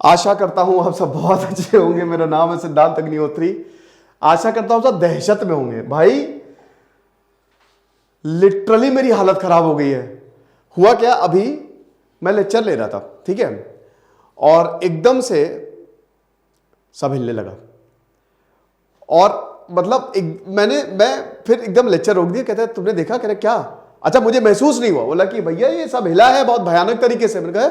आशा करता हूं आप सब बहुत अच्छे होंगे। मेरा नाम है सिद्धांत अग्निहोत्री। आशा करता हूं सब दहशत में होंगे। भाई लिटरली मेरी हालत खराब हो गई है। हुआ क्या, अभी मैं लेक्चर ले रहा था, ठीक है, और एकदम से सब हिलने लगा और मतलब मैं फिर एकदम लेक्चर रोक दिया। कहता है तुमने देखा? कह रहे क्या? अच्छा मुझे महसूस नहीं हुआ। बोला कि भैया ये सब हिला है बहुत भयानक तरीके से। मैंने कहा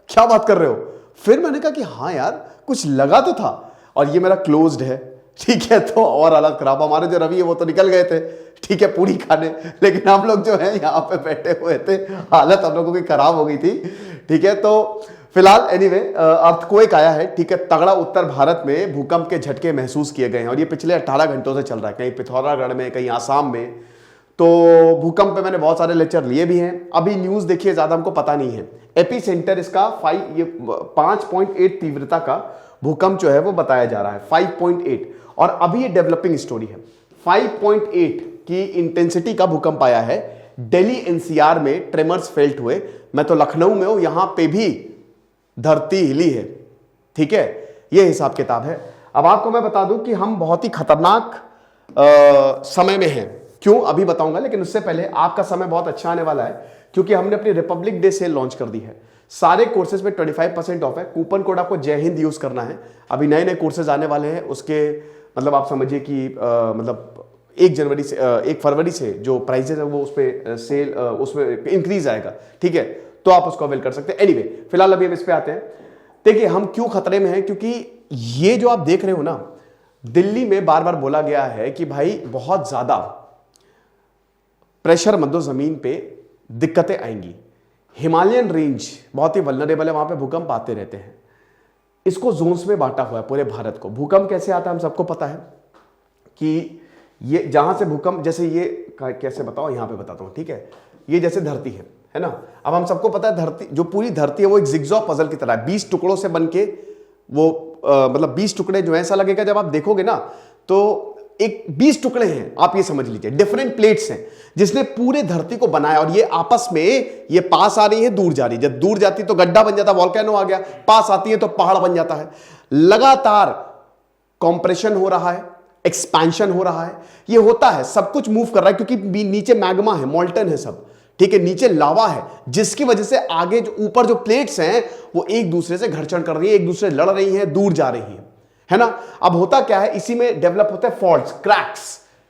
क्या बात कर रहे हो? फिर मैंने कहा कि हाँ यार कुछ लगा तो था, और ये मेरा क्लोज्ड है, ठीक है, तो और हालत खराब। हमारे जो रवि है वो तो निकल गए थे, ठीक है, पूरी खाने, लेकिन हम लोग जो है यहाँ पे बैठे हुए थे, हालत हम लोगों की खराब हो गई थी, ठीक है। तो फिलहाल एनीवे अर्थक्वेक आया है, ठीक है, तगड़ा। उत्तर भारत में भूकंप के झटके महसूस किए गए हैं और ये पिछले 18 घंटों से चल रहा है, कहीं पिथौरागढ़ में, कहीं आसाम में। तो भूकंप पे मैंने बहुत सारे लेक्चर लिए भी हैं। अभी न्यूज देखिए, ज्यादा हमको पता नहीं है। एपी सेंटर इसका 5.8 तीव्रता का भूकंप जो है वो बताया जा रहा है, 5.8, और अभी ये डेवलपिंग स्टोरी है। 5.8 की इंटेंसिटी का भूकंप आया है। दिल्ली एनसीआर में ट्रेमर्स फेल्ट हुए। मैं तो लखनऊ में हूं, यहां पे भी धरती हिली है, ठीक है, ये हिसाब किताब है। अब आपको मैं बता दूं कि हम बहुत ही खतरनाक समय में हैं। क्यों, अभी बताऊंगा, लेकिन उससे पहले आपका समय बहुत अच्छा आने वाला है, क्योंकि हमने अपनी रिपब्लिक डे सेल लॉन्च कर दी है। सारे कोर्सेज में 25% ऑफ है। कूपन कोड आपको जय हिंद यूज करना है। अभी नए नए कोर्सेज आने वाले हैं, उसके मतलब आप समझिए कि मतलब 1 फरवरी से जो प्राइजेस है वो उस पर सेल उसमें इंक्रीज आएगा, ठीक है, तो आप उसको अवेल कर सकते हैं। एनीवे फिलहाल अभी हम इस पे आते हैं। देखिए हम क्यों खतरे में हैं, क्योंकि ये जो आप देख रहे हो ना, दिल्ली में बार बार बोला गया है कि भाई बहुत ज्यादा प्रेशर मत दो जमीन पे, दिक्कतें आएंगी। हिमालयन रेंज बहुत ही वल्नरेबल है, वहां पे भूकंप आते रहते हैं। इसको जोन्स में बांटा हुआ है पूरे भारत को। भूकंप कैसे आता है हम सबको पता है कि ये जहां से भूकंप, जैसे ये कैसे बताओ, यहां पे बताता हूं, ठीक है। ये जैसे धरती है ना। अब हम सबको पता है धरती, जो पूरी धरती है वो एक जिगजॉ पजल की तरह है, 20 टुकड़ों से बनके वो मतलब 20 टुकड़े जो है, ऐसा लगेगा जब आप देखोगे ना तो एक 20 टुकड़े हैं, आप ये समझ लीजिए, डिफरेंट प्लेट्स हैं जिसने पूरे धरती को बनाया। और ये आपस में ये पास आ रही है, दूर जा रही है। जब दूर जाती तो गड्ढा बन जाता, वॉल्केनो आ गया, पास आती है तो पहाड़ बन जाता है। लगातार कॉम्प्रेशन हो रहा है, एक्सपेंशन हो रहा है, ये होता है, सब कुछ मूव कर रहा है, क्योंकि नीचे मैग्मा है, मोल्टन है सब, ठीक है, नीचे लावा है, जिसकी वजह से आगे जो ऊपर जो प्लेट्स हैं वो एक दूसरे से घर्षण कर रही है, एक दूसरे लड़ रही हैं, दूर जा रही है ना। अब होता क्या है, इसी में डेवलप होते हैं फॉल्ट्स, क्रैक्स,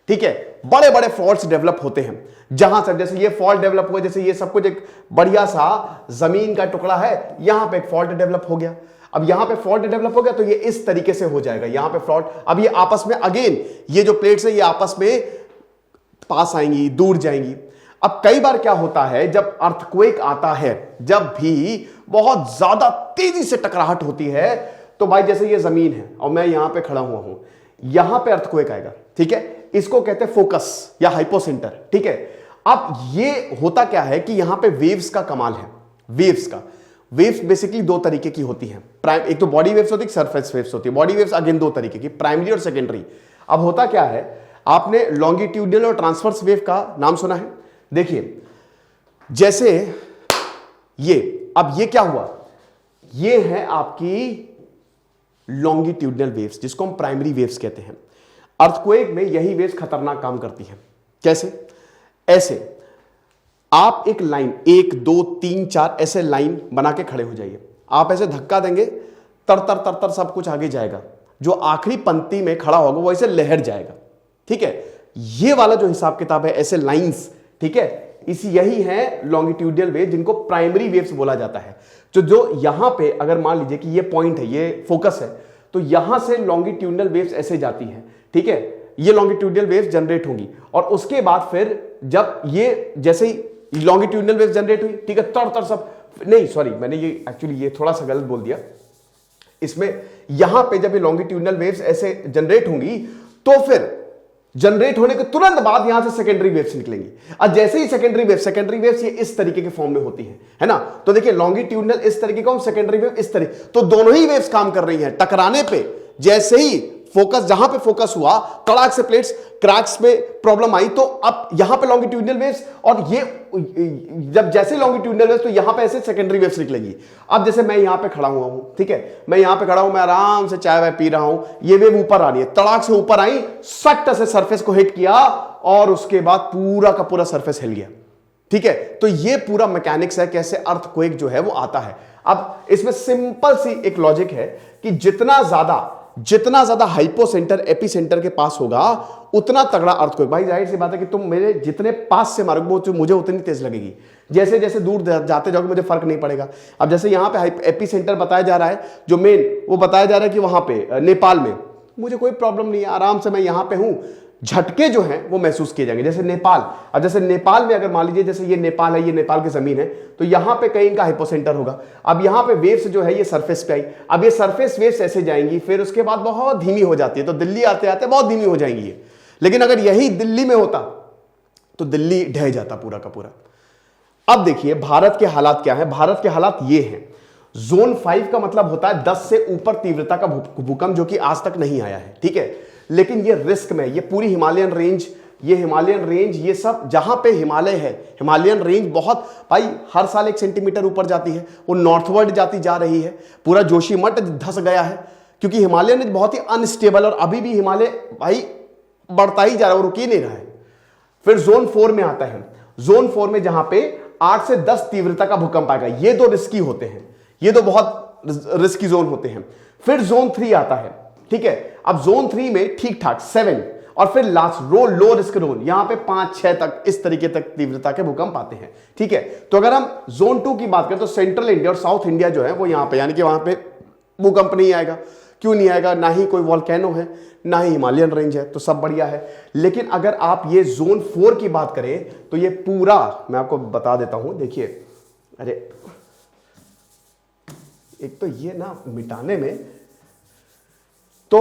ठीक है, बड़े बड़े फॉल्ट्स डेवलप होते हैं। जहां से जैसे ये फॉल्ट डेवलप हुआ, जैसे ये सब कुछ एक बढ़िया सा जमीन का टुकड़ा है, यहां पे एक फॉल्ट डेवलप हो गया। अब यहां पे फॉल्ट डेवलप हो गया तो ये इस तरीके से हो जाएगा, यहां पे फॉल्ट। अब ये आपस में अगेन ये जो प्लेट्स है ये आपस में पास आएंगी, दूर जाएंगी। अब कई बार क्या होता है, जब अर्थक्वेक आता है, जब भी बहुत ज्यादा तेजी से टकराहट होती है, तो भाई जैसे ये जमीन है और मैं यहां पे खड़ा हुआ हूं, यहां पे अर्थक्वेक आएगा, ठीक है, इसको कहते हैं फोकस या हाइपोसेंटर, ठीक है। अब ये होता क्या है कि यहां पे वेव्स का कमाल है। वेव्स बेसिकली दो तरीके की होती हैं। एक तो बॉडी वेव्स होती है, सरफेस वेव्स होती है। बॉडी वेव्स अगेन दो तरीके की, प्राइमरी और सेकेंडरी। अब होता क्या है, आपने लॉन्गिट्यूडनल और ट्रांसवर्स वेव का नाम सुना है? देखिए जैसे ये, अब ये क्या हुआ, ये है आपकी लॉन्गिट्यूडनल वेव्स, जिसको हम प्राइमरी वेव्स कहते हैं। अर्थक्वेक में यही वेव्स खतरनाक काम करती हैं। कैसे? ऐसे आप एक लाइन 1 2 3 4 ऐसे लाइन बना के खड़े हो जाइए। आप ऐसे धक्का देंगे, तर तर तर तर सब कुछ आगे जाएगा। जो आखिरी पंक्ति में खड़ा होगा वो ऐसे लहर जाएगा, ठीक है। ये वाला जो हिसाब किताब है, ऐसे लाइंस, ठीक है, यही है लॉन्गिट्यूडनल वेव, जिनको प्राइमरी वेव्स बोला जाता है। जो यहां पे अगर मान लीजिए कि ये पॉइंट है, ये फोकस है, तो यहां से लॉन्गिट्यूडनल वेव्स ऐसे जाती हैं, ठीक है। ये लॉन्गिट्यूडनल वेव्स जनरेट होंगी और उसके बाद फिर जब ये जैसे ही लॉन्गिट्यूडनल वेव्स जनरेट हुई, ठीक है, तर तर सब नहीं, सॉरी, मैंने ये एक्चुअली ये थोड़ा सा गलत बोल दिया। इसमें यहां पे जब ये लॉन्गिट्यूडनल वेव्स ऐसे जनरेट होंगी, तो फिर जनरेट होने के तुरंत बाद यहां से सेकेंडरी वेव्स निकलेंगी। और जैसे ही सेकेंडरी वेव्स ये इस तरीके के फॉर्म में होती है ना। तो देखिए लॉन्गिट्यूडनल इस तरीके का, सेकेंडरी वेव इस तरीके, तो दोनों ही वेव्स काम कर रही हैं। टकराने पे जैसे ही फोकस जहां पे फोकस हुआ, तड़ाक से प्लेट्स क्रैक्स पे प्रॉब्लम आई, तो अब यहां पे लॉन्गिट्यूडनल वेव्स, और ये जब जैसे लॉन्गिट्यूडनल वेव्स तो यहां पे ऐसे सेकेंडरी वेव्स निकलेगी। अब जैसे मैं यहां पे खड़ा हुआ हूं, ठीक है, मैं यहां पे खड़ा हूं, मैं आराम से चाय वाय पी रहा हूं, ये वेव ऊपर आ रही है, तड़ाक से ऊपर आई, सट से सरफेस को हिट किया और उसके बाद पूरा का पूरा सरफेस हिल गया। ठीक है, तो ये पूरा मैकेनिक्स है कैसे अर्थक्वेक जो है वो आता है। अब इसमें सिंपल सी एक लॉजिक है कि जितना ज्यादा हाइपोसेंटर एपीसेंटर के पास होगा उतना तगड़ा अर्थक्वेक। भाई जाहिर सी बात है कि तुम मेरे जितने पास से मारोगे मुझे उतनी तेज लगेगी, जैसे जैसे दूर जाते जाओगे मुझे फर्क नहीं पड़ेगा। अब जैसे यहां पे एपीसेंटर बताया जा रहा है, जो मेन वो बताया जा रहा है कि वहां पे नेपाल में, मुझे कोई प्रॉब्लम नहीं है, आराम से मैं यहां पे हूं, झटके जो हैं वो महसूस किए जाएंगे। जैसे नेपाल, अब जैसे नेपाल में अगर मान लीजिए जैसे ये नेपाल है, ये नेपाल की जमीन है, तो यहां पे कहीं इनका हाइपोसेंटर होगा। अब यहां पे वेव्स जो है ये सरफेस पे आई, अब ये सरफेस वेव्स ऐसे जाएंगी, फिर उसके बाद बहुत धीमी हो जाती है, तो दिल्ली आते आते बहुत धीमी हो जाएंगी ये। लेकिन अगर यही दिल्ली में होता तो दिल्ली ढह जाता पूरा का पूरा। अब देखिए भारत के हालात क्या है, भारत के हालात ये हैं। जोन 5 का मतलब होता है 10 से ऊपर तीव्रता का भूकंप, जो कि आज तक नहीं आया है, ठीक है। लेकिन ये रिस्क में, ये पूरी हिमालयन रेंज, ये सब जहां पे हिमालय है, हिमालयन रेंज बहुत भाई हर साल 1 सेंटीमीटर ऊपर जाती है, वो नॉर्थवर्ड जाती जा रही है, पूरा जोशीमठ धंस गया है, क्योंकि हिमालयन रेंज बहुत ही अनस्टेबल, और अभी भी हिमालय भाई बढ़ता ही जा रहा है, वो रुक ही नहीं रहा है। फिर जोन 4 में आता है, जोन 4 में जहां पे 8 से 10 तीव्रता का भूकंप आएगा, ये दो रिस्की होते हैं, ये दो बहुत रिस्की जोन होते हैं। फिर जोन 3 आता है, ठीक है। अब जोन 3 में ठीक ठाक 7, और फिर लास्ट लो रिस्क जोन, यहां पे 5-6 तक इस तरीके तक तीव्रता के भूकंप आते हैं, ठीक है। तो अगर हम जोन 2 की बात करें तो सेंट्रल इंडिया और साउथ इंडिया जो है वो यहां पे, यानी कि वहां पे भूकंप नहीं आएगा। क्यों नहीं आएगा? ना ही कोई वॉल्केनो है, ना ही हिमालयन रेंज है, तो सब बढ़िया है। लेकिन अगर आप ये जोन 4 की बात करें तो ये पूरा मैं आपको बता देता हूं, देखिए, अरे एक तो ये ना मिटाने में, तो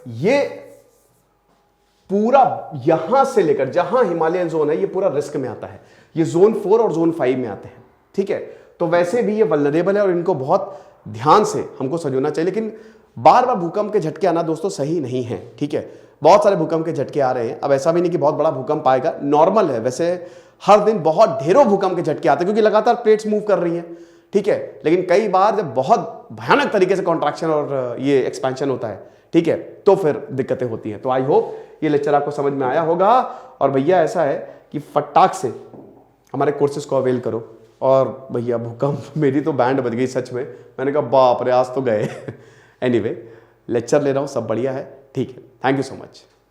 ये पूरा यहां से लेकर जहां हिमालयन जोन है ये पूरा रिस्क में आता है, ये जोन 4 और जोन 5 में आते हैं, ठीक है। तो वैसे भी ये वल्नरेबल है और इनको बहुत ध्यान से हमको समझना चाहिए। लेकिन बार बार भूकंप के झटके आना दोस्तों सही नहीं है, ठीक है। बहुत सारे भूकंप के झटके आ रहे हैं, अब ऐसा भी नहीं कि बहुत बड़ा भूकंप आएगा, नॉर्मल है। वैसे हर दिन बहुत ढेरों भूकंप के झटके आते हैं क्योंकि लगातार प्लेट्स मूव कर रही हैं, ठीक है। लेकिन कई बार जब बहुत भयानक तरीके से कॉन्ट्रैक्शन और ये एक्सपेंशन होता है, ठीक है, तो फिर दिक्कतें होती हैं। तो आई होप ये लेक्चर आपको समझ में आया होगा। और भैया ऐसा है कि फटाक से हमारे कोर्सेज को अवेल करो। और भैया भूकंप, मेरी तो बैंड बज गई सच में, मैंने कहा बाप रे आज तो गए। एनीवे लेक्चर ले रहा हूँ, सब बढ़िया है, ठीक है। Thank you so much.